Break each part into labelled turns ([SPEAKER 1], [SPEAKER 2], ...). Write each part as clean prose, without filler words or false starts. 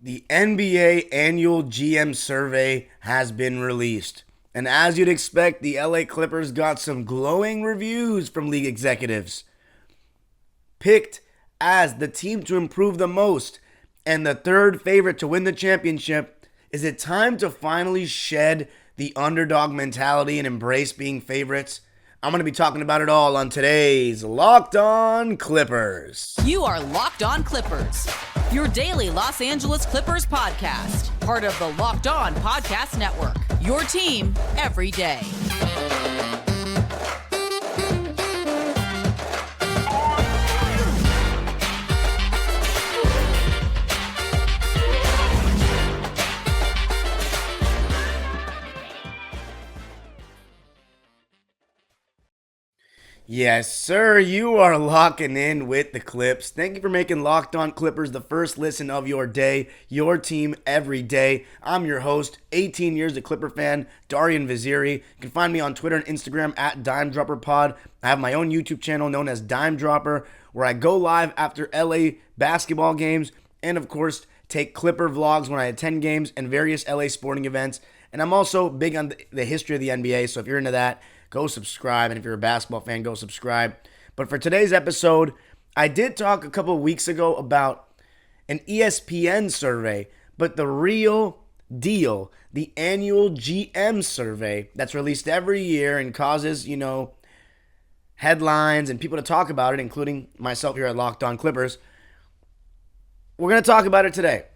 [SPEAKER 1] The NBA annual GM survey has been released. And as you'd expect, the LA Clippers got some glowing reviews from league executives. Picked as the team to improve the most and the third favorite to win the championship, is it time to finally shed the underdog mentality and embrace being favorites? I'm going to be talking about it all on today's Locked On Clippers.
[SPEAKER 2] You are Locked On Clippers, your daily Los Angeles Clippers podcast, part of the Locked On Podcast Network, your team every day.
[SPEAKER 1] Yes, sir. You are locking in with the Clips. Thank you for making Locked On Clippers the first listen of your day, your team every day. I'm your host, 18 years a Clipper fan, Darian Vaziri. You can find me on Twitter and Instagram at DimeDropperPod. I have my own YouTube channel known as Dime Dropper, where I go live after LA basketball games and, of course, take Clipper vlogs when I attend games and various LA sporting events. And I'm also big on the history of the NBA, so if you're into that, go subscribe. And if you're a basketball fan, go subscribe. But for today's episode, I did talk a couple of weeks ago about an ESPN survey, but the real deal, the annual GM survey that's released every year and causes, headlines and people to talk about it, including myself here at Locked On Clippers. We're going to talk about it today.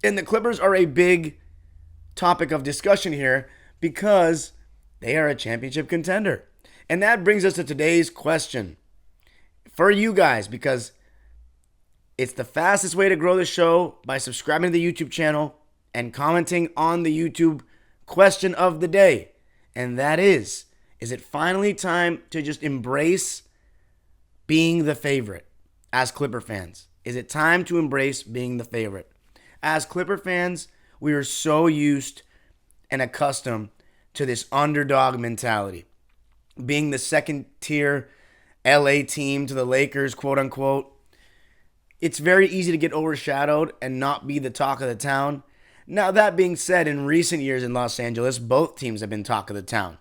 [SPEAKER 1] And the Clippers are a big topic of discussion here because they are a championship contender. And that brings us to today's question for you guys, because it's the fastest way to grow the show by subscribing to the YouTube channel and commenting on the YouTube question of the day. And that is it finally time to just embrace being the favorite as Clipper fans? Is it time to embrace being the favorite? As Clipper fans, we are so used and accustomed to this underdog mentality. Being the second tier LA team to the Lakers, quote unquote. It's very easy to get overshadowed and not be the talk of the town. Now, that being said, in recent years in Los Angeles, both teams have been talk of the town,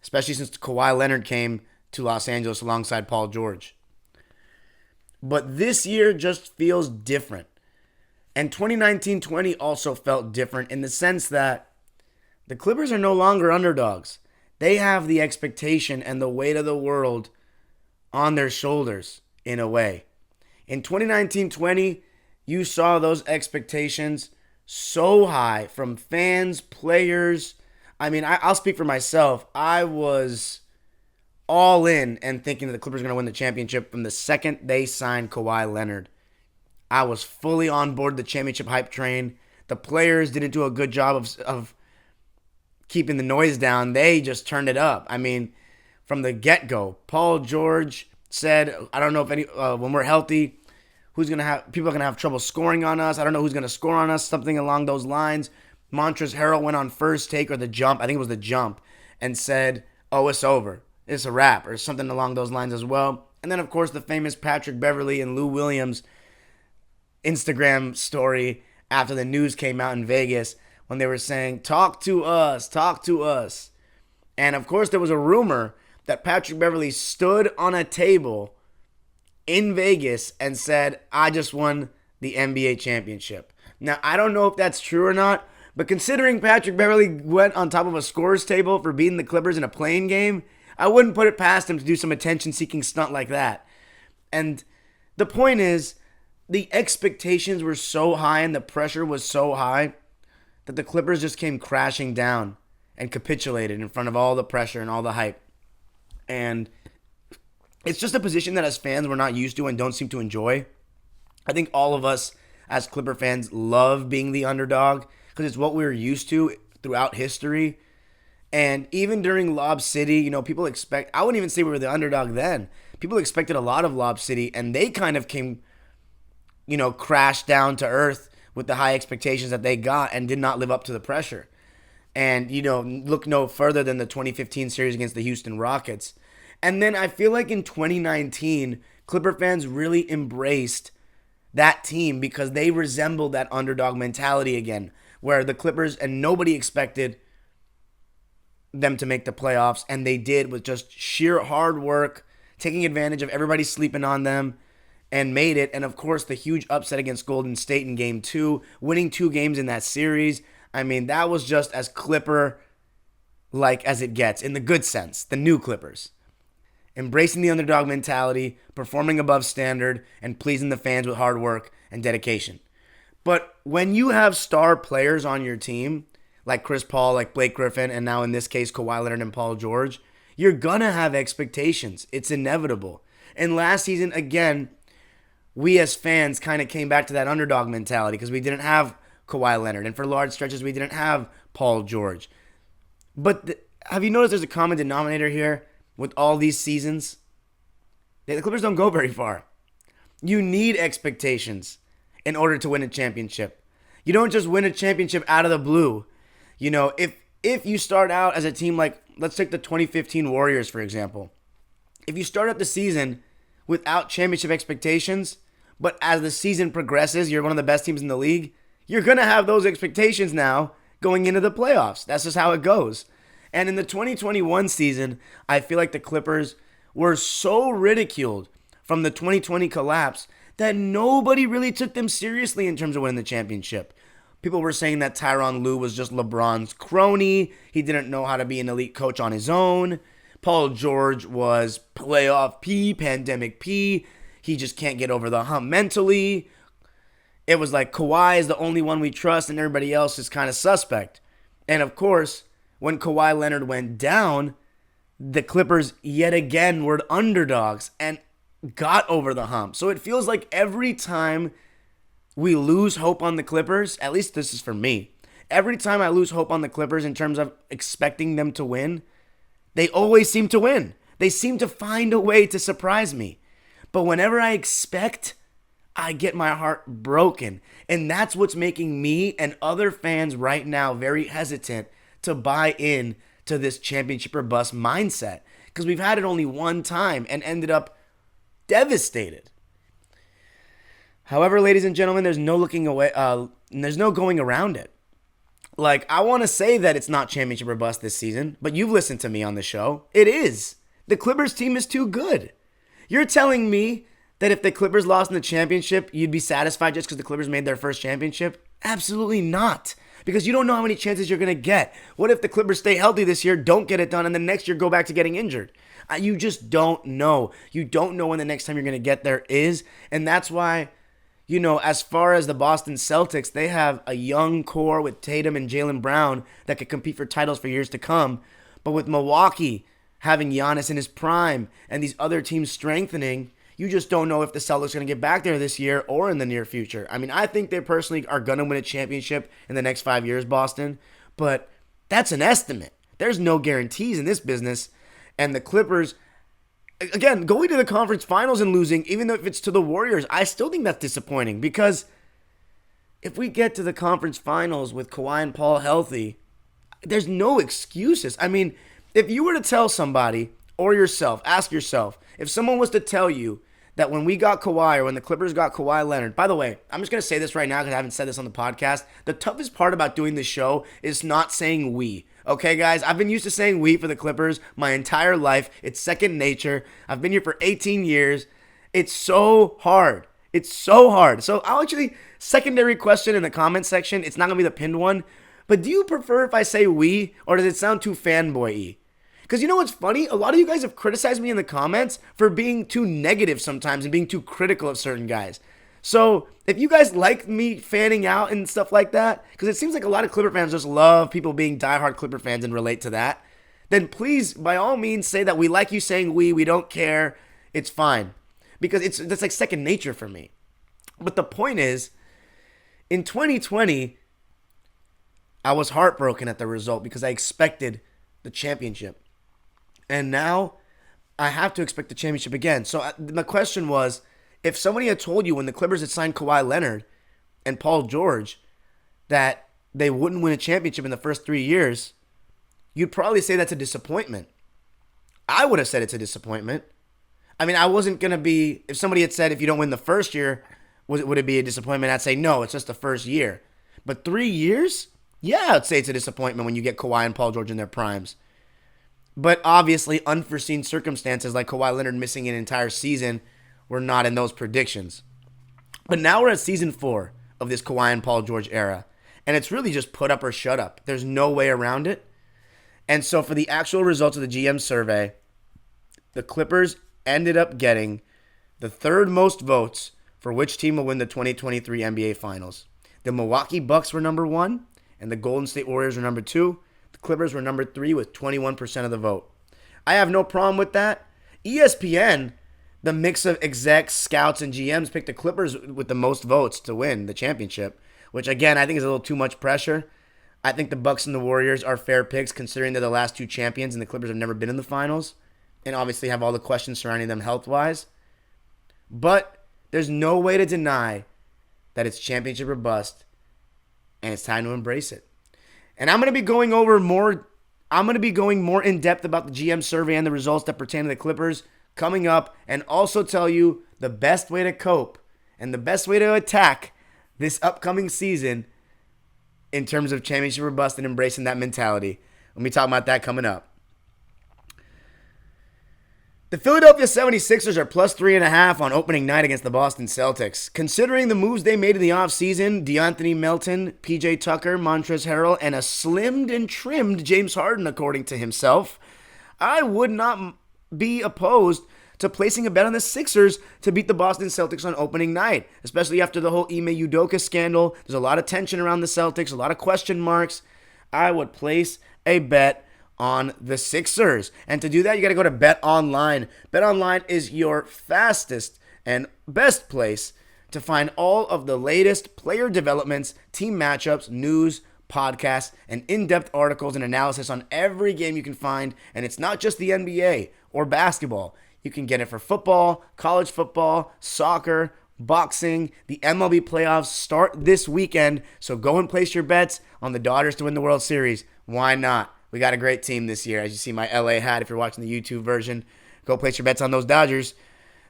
[SPEAKER 1] especially since Kawhi Leonard came to Los Angeles alongside Paul George. But this year just feels different. And 2019-20 also felt different in the sense that the Clippers are no longer underdogs. They have the expectation and the weight of the world on their shoulders in a way. In 2019-20, you saw those expectations so high from fans, players. I mean, I'll speak for myself. I was all in and thinking that the Clippers were going to win the championship from the second they signed Kawhi Leonard. I was fully on board the championship hype train. The players didn't do a good job of keeping the noise down. They just turned it up. I mean, from the get-go, Paul George said, I don't know if when we're healthy, people are gonna have trouble scoring on us. I don't know who's gonna score on us, something along those lines. Montrezl Harrell went on first take or the jump, I think it was the jump, and said, oh, it's over. It's a wrap, or something along those lines as well. And then, of course, the famous Patrick Beverley and Lou Williams Instagram story after the news came out in Vegas, when they were saying, talk to us, talk to us. And of course, there was a rumor that Patrick Beverley stood on a table in Vegas and said, I just won the NBA championship. Now, I don't know if that's true or not, but considering Patrick Beverley went on top of a scorer's table for beating the Clippers in a playing game, I wouldn't put it past him to do some attention-seeking stunt like that. And the point is, the expectations were so high and the pressure was so high that the Clippers just came crashing down and capitulated in front of all the pressure and all the hype. And it's just a position that as fans we're not used to and don't seem to enjoy. I think all of us as Clipper fans love being the underdog because it's what we're used to throughout history. And even during Lob City, people expect, I wouldn't even say we were the underdog then. People expected a lot of Lob City, and they kind of came, crashed down to earth with the high expectations that they got and did not live up to the pressure. And, look no further than the 2015 series against the Houston Rockets. And then I feel like in 2019, Clipper fans really embraced that team because they resembled that underdog mentality again, where the Clippers and nobody expected them to make the playoffs, and they did with just sheer hard work, taking advantage of everybody sleeping on them, and made it. And of course, the huge upset against Golden State in Game 2, winning 2 games in that series. I mean, that was just as Clipper-like as it gets, in the good sense, the new Clippers. Embracing the underdog mentality, performing above standard, and pleasing the fans with hard work and dedication. But when you have star players on your team, like Chris Paul, like Blake Griffin, and now in this case, Kawhi Leonard and Paul George, you're going to have expectations. It's inevitable. And last season, again, we as fans kind of came back to that underdog mentality because we didn't have Kawhi Leonard. And for large stretches, we didn't have Paul George. But have you noticed there's a common denominator here with all these seasons? The Clippers don't go very far. You need expectations in order to win a championship. You don't just win a championship out of the blue. You know, if you start out as a team like, let's take the 2015 Warriors, for example. If you start out the season without championship expectations, but as the season progresses, you're one of the best teams in the league, you're going to have those expectations now going into the playoffs. That's just how it goes. And in the 2021 season, I feel like the Clippers were so ridiculed from the 2020 collapse that nobody really took them seriously in terms of winning the championship. People were saying that Tyronn Lue was just LeBron's crony. He didn't know how to be an elite coach on his own. Paul George was playoff P, pandemic P. He just can't get over the hump mentally. It was like Kawhi is the only one we trust and everybody else is kind of suspect. And of course, when Kawhi Leonard went down, the Clippers yet again were underdogs and got over the hump. So it feels like every time we lose hope on the Clippers, at least this is for me, every time I lose hope on the Clippers in terms of expecting them to win, they always seem to win. They seem to find a way to surprise me. But whenever I expect, I get my heart broken. And that's what's making me and other fans right now very hesitant to buy in to this championship or bust mindset. Because we've had it only one time and ended up devastated. However, ladies and gentlemen, there's no looking away. There's no going around it. Like, I want to say that it's not championship or bust this season, but you've listened to me on the show. It is. The Clippers team is too good. You're telling me that if the Clippers lost in the championship, you'd be satisfied just because the Clippers made their first championship? Absolutely not. Because you don't know how many chances you're going to get. What if the Clippers stay healthy this year, don't get it done, and the next year go back to getting injured? You just don't know. You don't know when the next time you're going to get there is. And that's why, you know, as far as the Boston Celtics, they have a young core with Tatum and Jaylen Brown that could compete for titles for years to come. But with Milwaukee having Giannis in his prime and these other teams strengthening, you just don't know if the Celtics are going to get back there this year or in the near future. I mean, I think they personally are going to win a championship in the next 5 years, Boston. But that's an estimate. There's no guarantees in this business. And the Clippers, again, going to the conference finals and losing, even though if it's to the Warriors, I still think that's disappointing. Because if we get to the conference finals with Kawhi and Paul healthy, there's no excuses. I mean, if you were to tell somebody or yourself, ask yourself, if someone was to tell you that when we got Kawhi or when the Clippers got Kawhi Leonard, by the way, I'm just going to say this right now because I haven't said this on the podcast. The toughest part about doing this show is not saying we. Okay, guys, I've been used to saying we for the Clippers my entire life. It's second nature. I've been here for 18 years. It's so hard. It's so hard. So I'll actually, secondary question in the comment section. It's not going to be the pinned one. But do you prefer if I say we or does it sound too fanboy-y? Because you know what's funny? A lot of you guys have criticized me in the comments for being too negative sometimes and being too critical of certain guys. So if you guys like me fanning out and stuff like that, because it seems like a lot of Clipper fans just love people being diehard Clipper fans and relate to that, then please, by all means, say that we like you saying we don't care, it's fine. Because that's like second nature for me. But the point is, in 2020, I was heartbroken at the result because I expected the championship. And now I have to expect the championship again. So my question was, if somebody had told you when the Clippers had signed Kawhi Leonard and Paul George that they wouldn't win a championship in the first 3 years, you'd probably say that's a disappointment. I would have said it's a disappointment. I mean, I wasn't going to be, if somebody had said if you don't win the first year, would it be a disappointment? I'd say no, it's just the first year. But 3 years? Yeah, I'd say it's a disappointment when you get Kawhi and Paul George in their primes. But obviously, unforeseen circumstances like Kawhi Leonard missing an entire season were not in those predictions. But now we're at season 4 of this Kawhi and Paul George era. And it's really just put up or shut up. There's no way around it. And so for the actual results of the GM survey, the Clippers ended up getting the third most votes for which team will win the 2023 NBA Finals. The Milwaukee Bucks were number 1, and the Golden State Warriors were number 2. The Clippers were number 3 with 21% of the vote. I have no problem with that. ESPN, the mix of execs, scouts, and GMs, picked the Clippers with the most votes to win the championship, which, again, I think is a little too much pressure. I think the Bucks and the Warriors are fair picks considering they're the last 2 champions and the Clippers have never been in the finals and obviously have all the questions surrounding them health-wise. But there's no way to deny that it's championship or bust, and it's time to embrace it. And I'm going to be going more in depth about the GM survey and the results that pertain to the Clippers coming up, and also tell you the best way to cope and the best way to attack this upcoming season in terms of championship or bust and embracing that mentality. We'll be talking about that coming up. The Philadelphia 76ers are plus 3.5 on opening night against the Boston Celtics. Considering the moves they made in the offseason, DeAnthony Melton, PJ Tucker, Montrezl Harrell, and a slimmed and trimmed James Harden, according to himself, I would not be opposed to placing a bet on the Sixers to beat the Boston Celtics on opening night, especially after the whole Ime Udoka scandal. There's a lot of tension around the Celtics, a lot of question marks. I would place a bet on the Sixers. And to do that, you got to go to BetOnline. BetOnline is your fastest and best place to find all of the latest player developments, team matchups, news, podcasts, and in-depth articles and analysis on every game you can find. And it's not just the NBA or basketball. You can get it for football, college football, soccer, boxing. The MLB playoffs start this weekend, so go and place your bets on the Dodgers to win the World Series. Why not? We got a great team this year. As you see my LA hat, if you're watching the YouTube version, go place your bets on those Dodgers.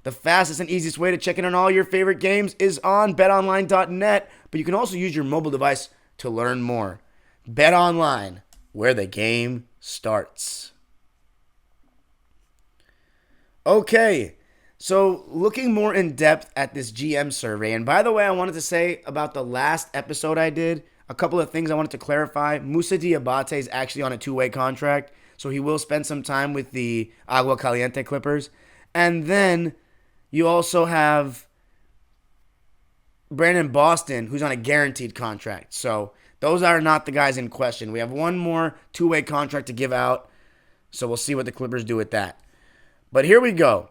[SPEAKER 1] The fastest and easiest way to check in on all your favorite games is on betonline.net, but you can also use your mobile device to learn more. BetOnline, where the game starts. Okay, so looking more in depth at this GM survey, and by the way, I wanted to say about the last episode I did, a couple of things I wanted to clarify. Moussa Diabate is actually on a 2-way contract, so he will spend some time with the Agua Caliente Clippers. And then you also have Brandon Boston, who's on a guaranteed contract. So those are not the guys in question. We have one more 2-way contract to give out, so we'll see what the Clippers do with that. But here we go.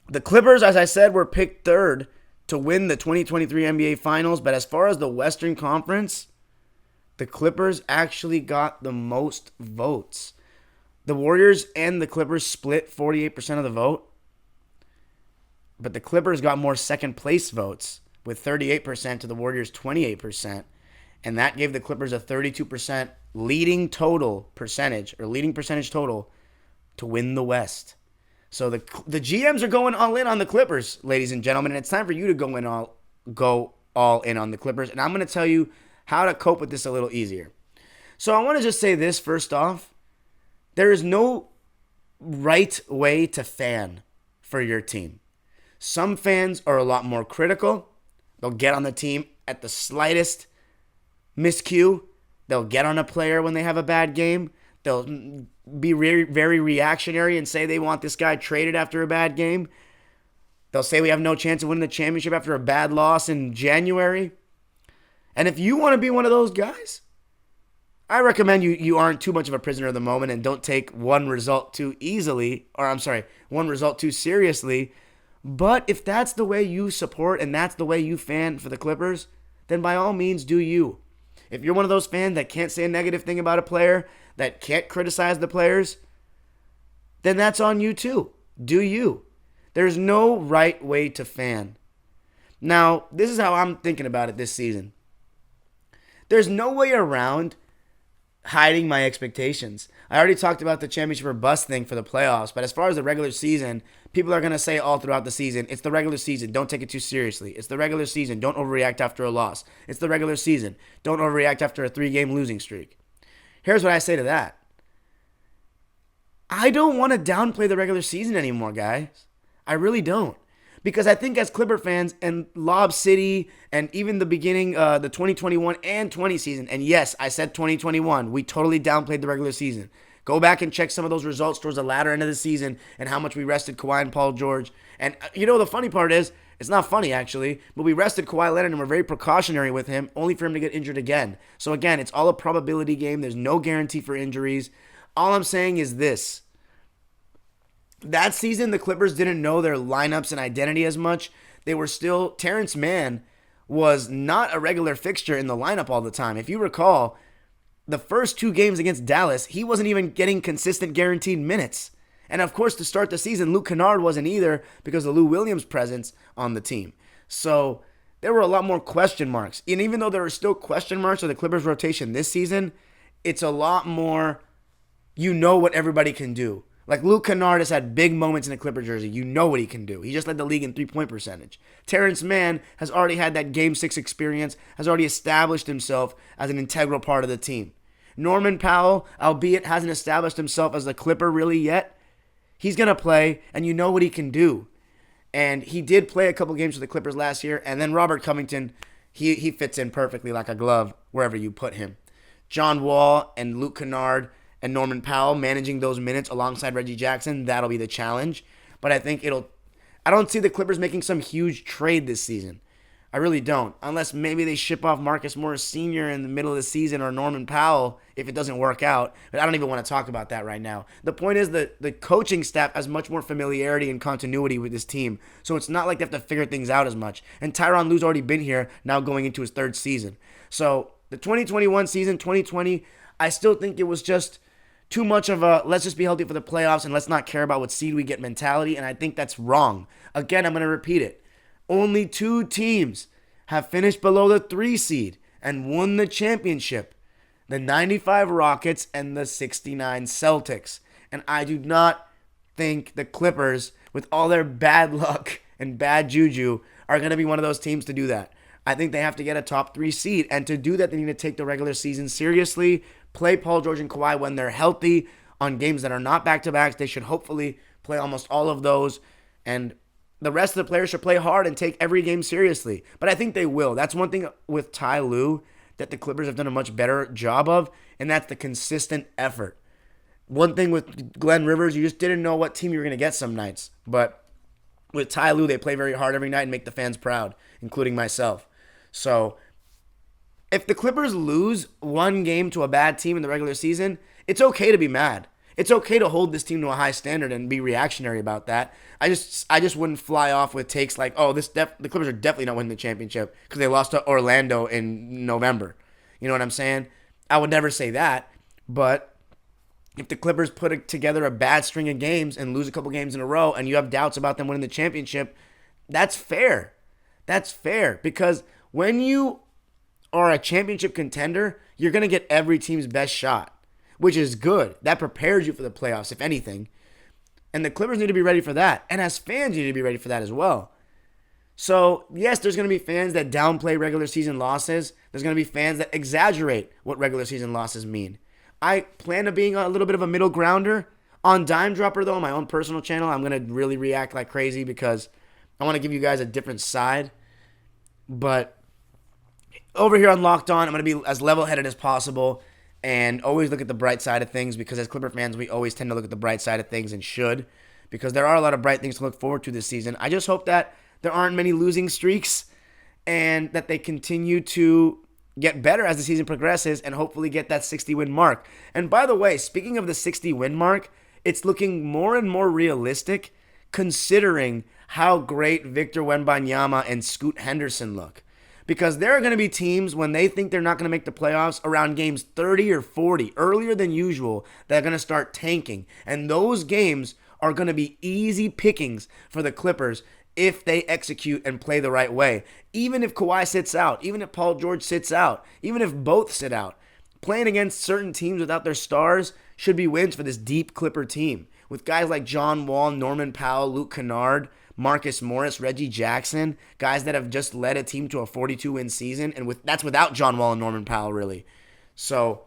[SPEAKER 1] The Clippers, as I said, were picked third to win the 2023 NBA Finals. But as far as the Western Conference, the Clippers actually got the most votes. The Warriors and the Clippers split 48% of the vote. But the Clippers got more second-place votes with 38% to the Warriors' 28%. And that gave the Clippers a 32% leading percentage total to win the West. So the GMs are going all in on the Clippers, ladies and gentlemen, and it's time for you to go all in on the Clippers. And I'm going to tell you how to cope with this a little easier. So I want to just say this first off. There is no right way to fan for your team. Some fans are a lot more critical. They'll get on the team at the slightest miscue. They'll get on a player when they have a bad game. They'll be very, very reactionary and say they want this guy traded after a bad game. They'll say we have no chance of winning the championship after a bad loss in January. And if you want to be one of those guys, I recommend you aren't too much of a prisoner of the moment and don't take one result too seriously. But if that's the way you support and that's the way you fan for the Clippers, then by all means do you. If you're one of those fans that can't say a negative thing about a player, that can't criticize the players, then that's on you too. Do you. There's no right way to fan. Now, this is how I'm thinking about it this season. There's no way around hiding my expectations. I already talked about the championship or bust thing for the playoffs, but as far as the regular season, people are going to say all throughout the season, it's the regular season, don't take it too seriously. It's the regular season, don't overreact after a loss. It's the regular season, don't overreact after a 3-game losing streak. Here's what I say to that. I don't want to downplay the regular season anymore, guys. I really don't. Because I think as Clipper fans and Lob City and even the beginning, the 2021 and 20 season, and yes, I said 2021, we totally downplayed the regular season. Go back and check some of those results towards the latter end of the season and how much we rested Kawhi and Paul George. And the funny part is, it's not funny actually, but we rested Kawhi Leonard and we're very precautionary with him, only for him to get injured again. So again, it's all a probability game. There's no guarantee for injuries. All I'm saying is this. That season, the Clippers didn't know their lineups and identity as much. They were still, Terrence Mann was not a regular fixture in the lineup all the time. If you recall, the first 2 games against Dallas, he wasn't even getting consistent guaranteed minutes. And of course, to start the season, Luke Kennard wasn't either because of Lou Williams' presence on the team. So there were a lot more question marks. And even though there are still question marks with the Clippers rotation this season, it's a lot more, what everybody can do. Like Luke Kennard has had big moments in a Clipper jersey. You know what he can do. He just led the league in 3-point percentage. Terrence Mann has already had that Game 6 experience, has already established himself as an integral part of the team. Norman Powell, albeit hasn't established himself as a Clipper really yet, he's going to play, and you know what he can do. And he did play a couple games for the Clippers last year, and then Robert Covington, he fits in perfectly like a glove wherever you put him. John Wall and Luke Kennard and Norman Powell managing those minutes alongside Reggie Jackson, that'll be the challenge. But I don't see the Clippers making some huge trade this season. I really don't. Unless maybe they ship off Marcus Morris Sr. in the middle of the season or Norman Powell if it doesn't work out. But I don't even want to talk about that right now. The point is that the coaching staff has much more familiarity and continuity with this team. So it's not like they have to figure things out as much. And Tyronn Lue's already been here, now going into his 3rd season. So the 2021 season, 2020, I still think it was just too much of a let's just be healthy for the playoffs and let's not care about what seed we get mentality, and I think that's wrong. Again, I'm going to repeat it. Only 2 teams have finished below the 3 seed and won the championship. The 95 Rockets and the 69 Celtics. And I do not think the Clippers, with all their bad luck and bad juju, are going to be one of those teams to do that. I think they have to get a top 3 seed, and to do that, they need to take the regular season seriously, play Paul George and Kawhi when they're healthy on games that are not back-to-backs. They should hopefully play almost all of those, and the rest of the players should play hard and take every game seriously. But I think they will. That's one thing with Ty Lue that the Clippers have done a much better job of, and that's the consistent effort. One thing with Glenn Rivers, you just didn't know what team you were going to get some nights. But with Ty Lue, they play very hard every night and make the fans proud, including myself. So if the Clippers lose one game to a bad team in the regular season, it's okay to be mad. It's okay to hold this team to a high standard and be reactionary about that. I just wouldn't fly off with takes like, oh, the Clippers are definitely not winning the championship because they lost to Orlando in November. You know what I'm saying? I would never say that. But if the Clippers put together a bad string of games and lose a couple games in a row and you have doubts about them winning the championship, that's fair. That's fair because when you are a championship contender, you're going to get every team's best shot, which is good. That prepares you for the playoffs, if anything. And the Clippers need to be ready for that. And as fans, you need to be ready for that as well. So, yes, there's going to be fans that downplay regular season losses. There's going to be fans that exaggerate what regular season losses mean. I plan on being a little bit of a middle grounder. On Dime Dropper, though, on my own personal channel, I'm going to really react like crazy because I want to give you guys a different side. But over here on Locked On, I'm going to be as level-headed as possible and always look at the bright side of things because as Clipper fans, we always tend to look at the bright side of things and should because there are a lot of bright things to look forward to this season. I just hope that there aren't many losing streaks and that they continue to get better as the season progresses and hopefully get that 60-win mark. And by the way, speaking of the 60-win mark, it's looking more and more realistic considering how great Victor Wembanyama and Scoot Henderson look. Because there are going to be teams when they think they're not going to make the playoffs around games 30 or 40, earlier than usual, that are going to start tanking. And those games are going to be easy pickings for the Clippers if they execute and play the right way. Even if Kawhi sits out, even if Paul George sits out, even if both sit out, playing against certain teams without their stars should be wins for this deep Clipper team. with guys like John Wall, Norman Powell, Luke Kennard, Marcus Morris, Reggie Jackson, guys that have just led a team to a 42-win season, and that's without John Wall and Norman Powell, really. So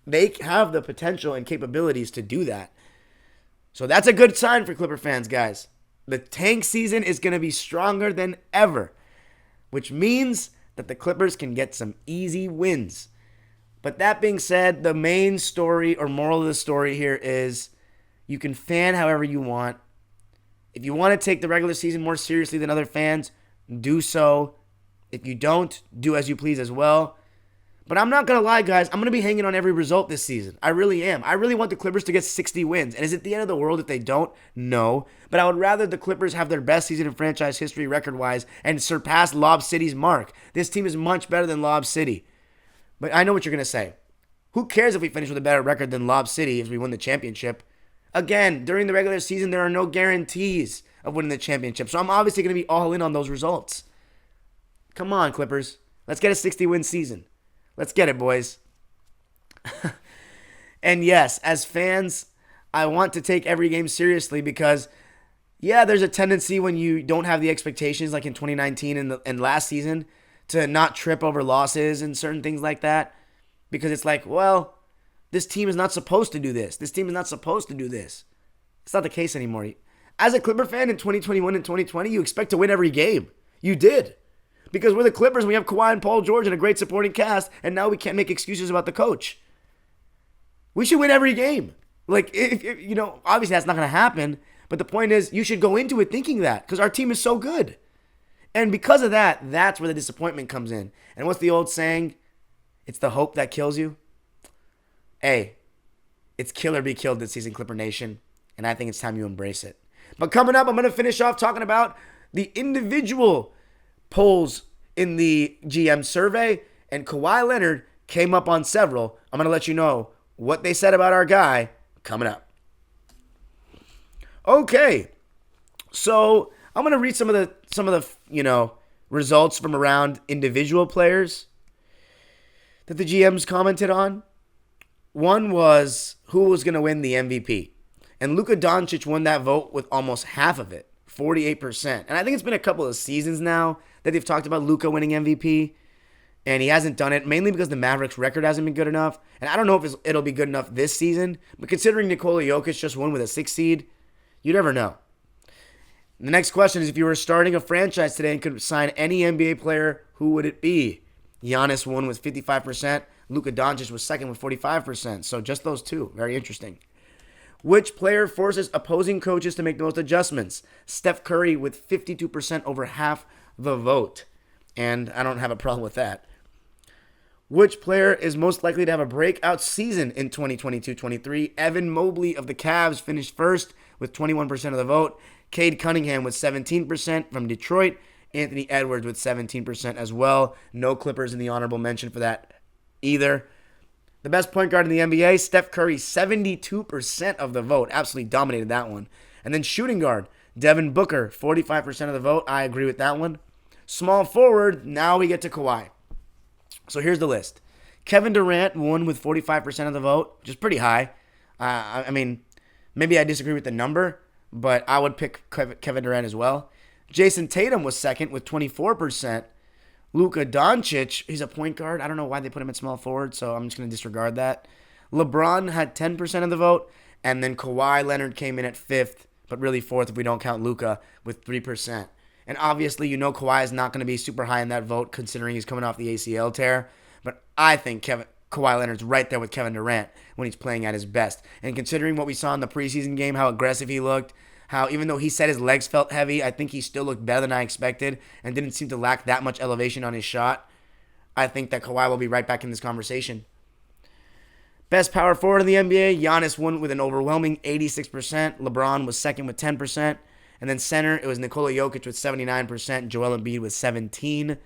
[SPEAKER 1] they have the potential and capabilities to do that. So that's a good sign for Clipper fans, guys. The tank season is going to be stronger than ever, which means that the Clippers can get some easy wins. But that being said, the main story or moral of the story here is you can fan however you want. If you want to take the regular season more seriously than other fans, do so. If you don't, do as you please as well. But I'm not going to lie, guys. I'm going to be hanging on every result this season. I really am. I really want the Clippers to get 60 wins. And is it the end of the world if they don't? No. But I would rather the Clippers have their best season in franchise history record-wise and surpass Lob City's mark. This team is much better than Lob City. But I know what you're going to say. Who cares if we finish with a better record than Lob City if we win the championship? Again, during the regular season, there are no guarantees of winning the championship. So I'm obviously going to be all in on those results. Come on, Clippers. Let's get a 60-win season. Let's get it, boys. And yes, as fans, I want to take every game seriously because, yeah, there's a tendency when you don't have the expectations like in 2019 and last season to not trip over losses and certain things like that because it's like, well, this team is not supposed to do this. This team is not supposed to do this. It's not the case anymore. As a Clipper fan in 2021 and 2020, you expect to win every game. You did. Because we're the Clippers, we have Kawhi and Paul George and a great supporting cast, and now we can't make excuses about the coach. We should win every game. Like, if obviously that's not going to happen, but the point is you should go into it thinking that because our team is so good. And because of that, that's where the disappointment comes in. And what's the old saying? It's the hope that kills you. Hey, it's kill or be killed this season, Clipper Nation, and I think it's time you embrace it. But coming up, I'm going to finish off talking about the individual polls in the GM survey, and Kawhi Leonard came up on several. I'm going to let you know what they said about our guy coming up. Okay, so I'm going to read some of the results from around individual players that the GMs commented on. One was who was going to win the MVP, and Luka Doncic won that vote with almost half of it, 48%. And I think it's been a couple of seasons now that they've talked about Luka winning MVP, and he hasn't done it, mainly because the Mavericks' record hasn't been good enough. And I don't know if it'll be good enough this season, but considering Nikola Jokic just won with a 6 seed, you never know. The next question is, if you were starting a franchise today and could sign any NBA player, who would it be? Giannis won with 55%. Luka Doncic was second with 45%. So just those two. Very interesting. Which player forces opposing coaches to make the most adjustments? Steph Curry with 52%, over half the vote. And I don't have a problem with that. Which player is most likely to have a breakout season in 2022-23? Evan Mobley of the Cavs finished first with 21% of the vote. Cade Cunningham with 17% from Detroit. Anthony Edwards with 17% as well. No Clippers in the honorable mention for that either. The best point guard in the NBA, Steph Curry, 72% of the vote. Absolutely dominated that one. And then shooting guard, Devin Booker, 45% of the vote. I agree with that one. Small forward, now we get to Kawhi. So here's the list. Kevin Durant won with 45% of the vote, which is pretty high. I mean, maybe I disagree with the number, but I would pick Kevin Durant as well. Jason Tatum was second with 24%. Luka Doncic, he's a point guard. I don't know why they put him at small forward, so I'm just going to disregard that. LeBron had 10% of the vote, and then Kawhi Leonard came in at fifth, but really fourth if we don't count Luka, with 3%. And obviously, Kawhi is not going to be super high in that vote considering he's coming off the ACL tear, but I think Kawhi Leonard's right there with Kevin Durant when he's playing at his best. And considering what we saw in the preseason game, how aggressive he looked, how even though he said his legs felt heavy, I think he still looked better than I expected and didn't seem to lack that much elevation on his shot. I think that Kawhi will be right back in this conversation. Best power forward in the NBA, Giannis won with an overwhelming 86%. LeBron was second with 10%. And then center, it was Nikola Jokic with 79%. Joel Embiid with 17%.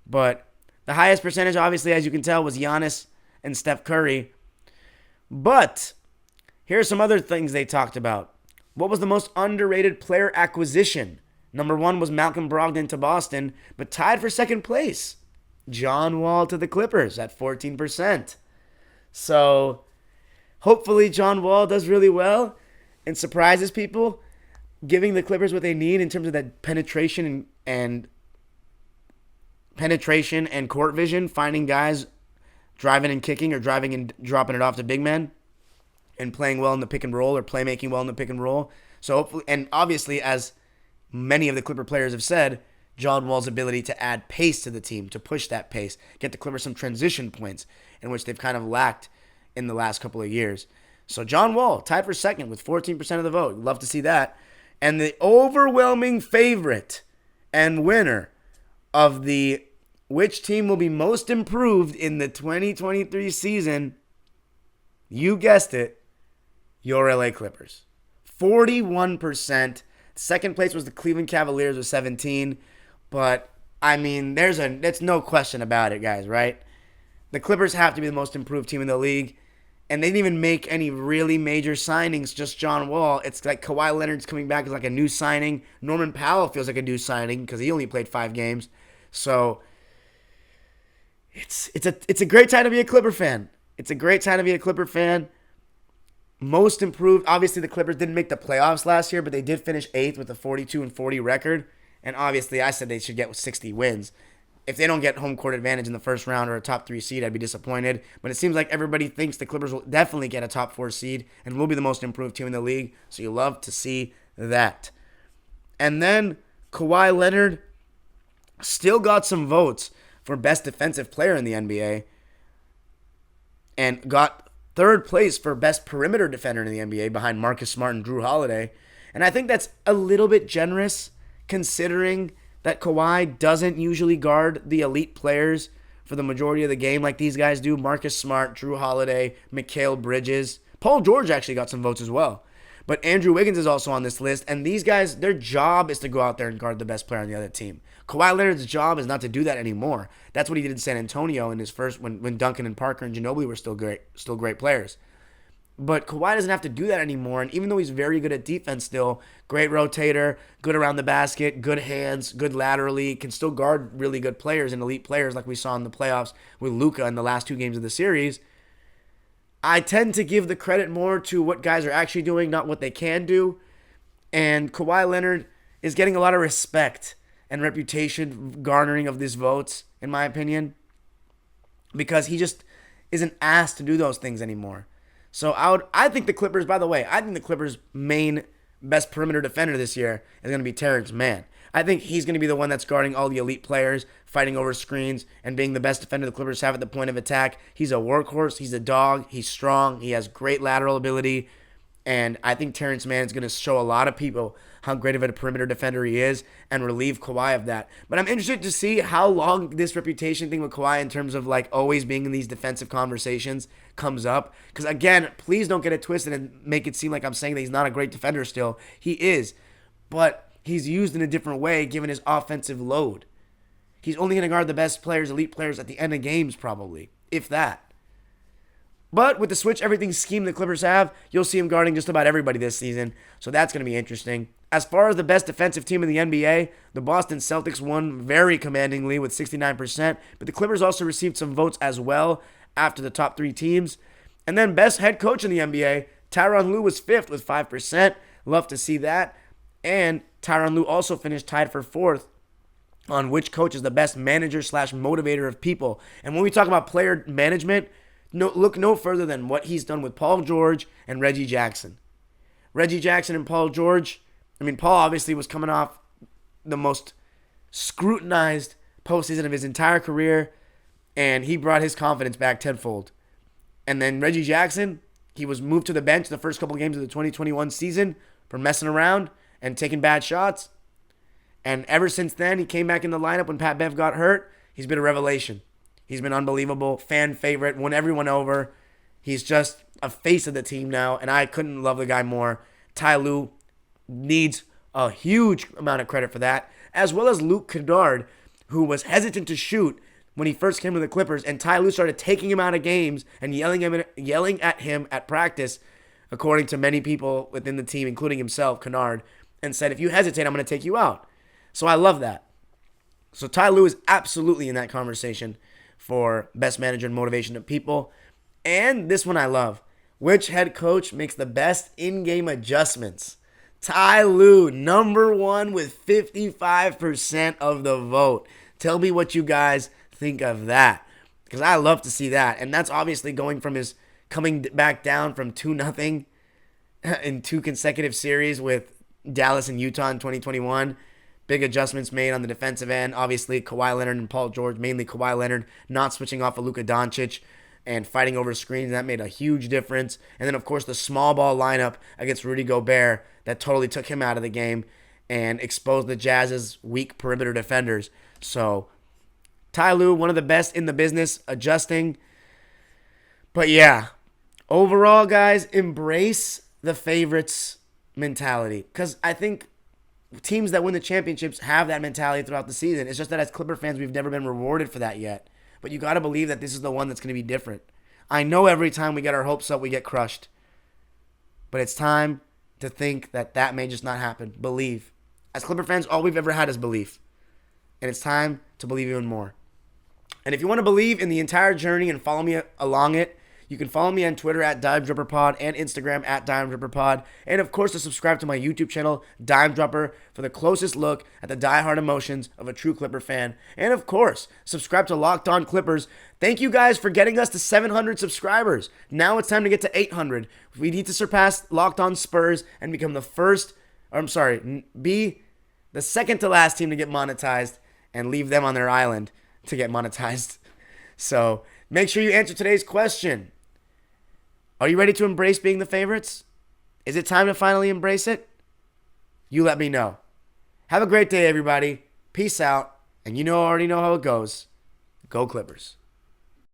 [SPEAKER 1] But the highest percentage, obviously, as you can tell, was Giannis and Steph Curry. But here's some other things they talked about. What was the most underrated player acquisition? Number one was Malcolm Brogdon to Boston, but tied for second place, John Wall to the Clippers at 14%. So hopefully John Wall does really well. and surprises people, giving the Clippers what they need in terms of that penetration and court vision, finding guys driving and kicking or driving and dropping it off to big men and playing well in the pick and roll or playmaking well in the pick and roll. So hopefully, and obviously, as many of the Clipper players have said, John Wall's ability to add pace to the team, to push that pace, get the Clippers some transition points in which they've kind of lacked in the last couple of years. So John Wall, tied for second with 14% of the vote. Love to see that. And the overwhelming favorite and winner of the which team will be most improved in the 2023 season, you guessed it, your LA Clippers. 41%. Second place was the Cleveland Cavaliers with 17. But, I mean, there's no question about it, guys, right? The Clippers have to be the most improved team in the league. And they didn't even make any really major signings, just John Wall. It's like Kawhi Leonard's coming back as like a new signing. Norman Powell feels like a new signing because he only played 5 games. So it's a great time to be a Clipper fan. It's a great time to be a Clipper fan. Most improved. Obviously, the Clippers didn't make the playoffs last year, but they did finish 8th with a 42-40 record. And obviously, I said they should get 60 wins. If they don't get home court advantage in the first round or a top 3 seed, I'd be disappointed. But it seems like everybody thinks the Clippers will definitely get a top 4 seed and will be the most improved team in the league. So you love to see that. And then Kawhi Leonard still got some votes for best defensive player in the NBA and got third place for best perimeter defender in the NBA behind Marcus Smart and Drew Holiday. And I think that's a little bit generous considering that Kawhi doesn't usually guard the elite players for the majority of the game like these guys do. Marcus Smart, Drew Holiday, Mikal Bridges. Paul George actually got some votes as well. But Andrew Wiggins is also on this list. And these guys, their job is to go out there and guard the best player on the other team. Kawhi Leonard's job is not to do that anymore. That's what he did in San Antonio in his first when Duncan and Parker and Ginobili were still great players. But Kawhi doesn't have to do that anymore. And even though he's very good at defense still, great rotator, good around the basket, good hands, good laterally, can still guard really good players and elite players like we saw in the playoffs with Luka in the last 2 games of the series. I tend to give the credit more to what guys are actually doing, not what they can do. And Kawhi Leonard is getting a lot of respect and reputation garnering of these votes, in my opinion, because he just isn't asked to do those things anymore. So I think the Clippers, by the way, I think the Clippers' main best perimeter defender this year is going to be Terrence Mann. I think he's going to be the one that's guarding all the elite players, fighting over screens, and being the best defender the Clippers have at the point of attack. He's a workhorse. He's a dog. He's strong. He has great lateral ability. And I think Terrence Mann is going to show a lot of people how great of a perimeter defender he is and relieve Kawhi of that. But I'm interested to see how long this reputation thing with Kawhi in terms of like always being in these defensive conversations comes up. Because again, please don't get it twisted and make it seem like I'm saying that he's not a great defender still. He is. But he's used in a different way given his offensive load. He's only going to guard the best players, elite players at the end of games probably, if that. But with the switch everything scheme the Clippers have, you'll see him guarding just about everybody this season. So that's going to be interesting. As far as the best defensive team in the NBA, the Boston Celtics won very commandingly with 69%. But the Clippers also received some votes as well after the top 3 teams. And then best head coach in the NBA, Tyronn Lue was 5th with 5%. Love to see that. And Tyronn Lue also finished tied for 4th on which coach is the best manager / motivator of people. And when we talk about player management, look no further than what he's done with Paul George and Reggie Jackson. Reggie Jackson and Paul George, Paul obviously was coming off the most scrutinized postseason of his entire career, and he brought his confidence back tenfold. And then Reggie Jackson, he was moved to the bench the first couple of games of the 2021 season for messing around and taking bad shots. And ever since then, he came back in the lineup when Pat Bev got hurt. He's been a revelation. He's been unbelievable, fan favorite, won everyone over. He's just a face of the team now, and I couldn't love the guy more. Ty Lue needs a huge amount of credit for that, as well as Luke Kennard, who was hesitant to shoot when he first came to the Clippers, and Ty Lue started taking him out of games and yelling at him at practice, according to many people within the team, including himself, Kennard, and said, if you hesitate, I'm going to take you out. So I love that. So Ty Lue is absolutely in that conversation for best manager and motivation of people. And this one I love. Which head coach makes the best in-game adjustments? Ty Lue, number one with 55% of the vote. Tell me what you guys think of that, because I love to see that. And that's obviously going from his coming back down from 2-0 in 2 consecutive series with Dallas and Utah in 2021. Big adjustments made on the defensive end. Obviously, Kawhi Leonard and Paul George, mainly Kawhi Leonard, not switching off of Luka Doncic and fighting over screens. That made a huge difference. And then, of course, the small ball lineup against Rudy Gobert that totally took him out of the game and exposed the Jazz's weak perimeter defenders. So, Ty Lue, one of the best in the business, adjusting. But yeah, overall, guys, embrace the favorites mentality, because I think teams that win the championships have that mentality throughout the season. It's just that as Clipper fans, we've never been rewarded for that yet. But you got to believe that this is the one that's going to be different. I know every time we get our hopes up, we get crushed. But it's time to think that that may just not happen. Believe. As Clipper fans, all we've ever had is belief. And it's time to believe even more. And if you want to believe in the entire journey and follow me along it, you can follow me on Twitter at DimeDropperPod and Instagram at DimeDropperPod. And of course, to subscribe to my YouTube channel, Dime Dropper, for the closest look at the diehard emotions of a true Clipper fan. And of course, subscribe to Locked On Clippers. Thank you guys for getting us to 700 subscribers. Now it's time to get to 800. We need to surpass Locked On Spurs and become be the second to last team to get monetized and leave them on their island to get monetized. So make sure you answer today's question. Are you ready to embrace being the favorites? Is it time to finally embrace it? You let me know. Have a great day, everybody. Peace out. And you already know how it goes. Go Clippers.